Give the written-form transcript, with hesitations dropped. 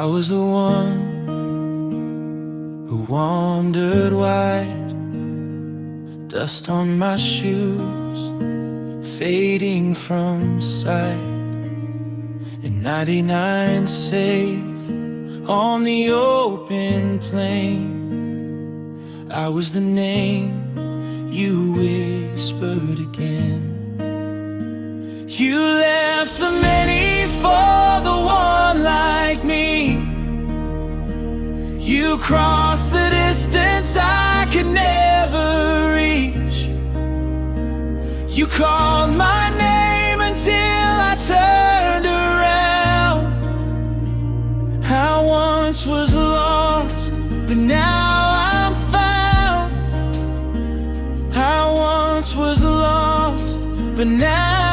I was the one who wandered wide, dust on my shoes, fading from sight. In 99 safe on the open plain, I was the name you whispered again. You left the many for the one like me. You crossed the distance I could never reach. You called my name until I turned around. I once was lost, but now I'm found. I once was lost, but now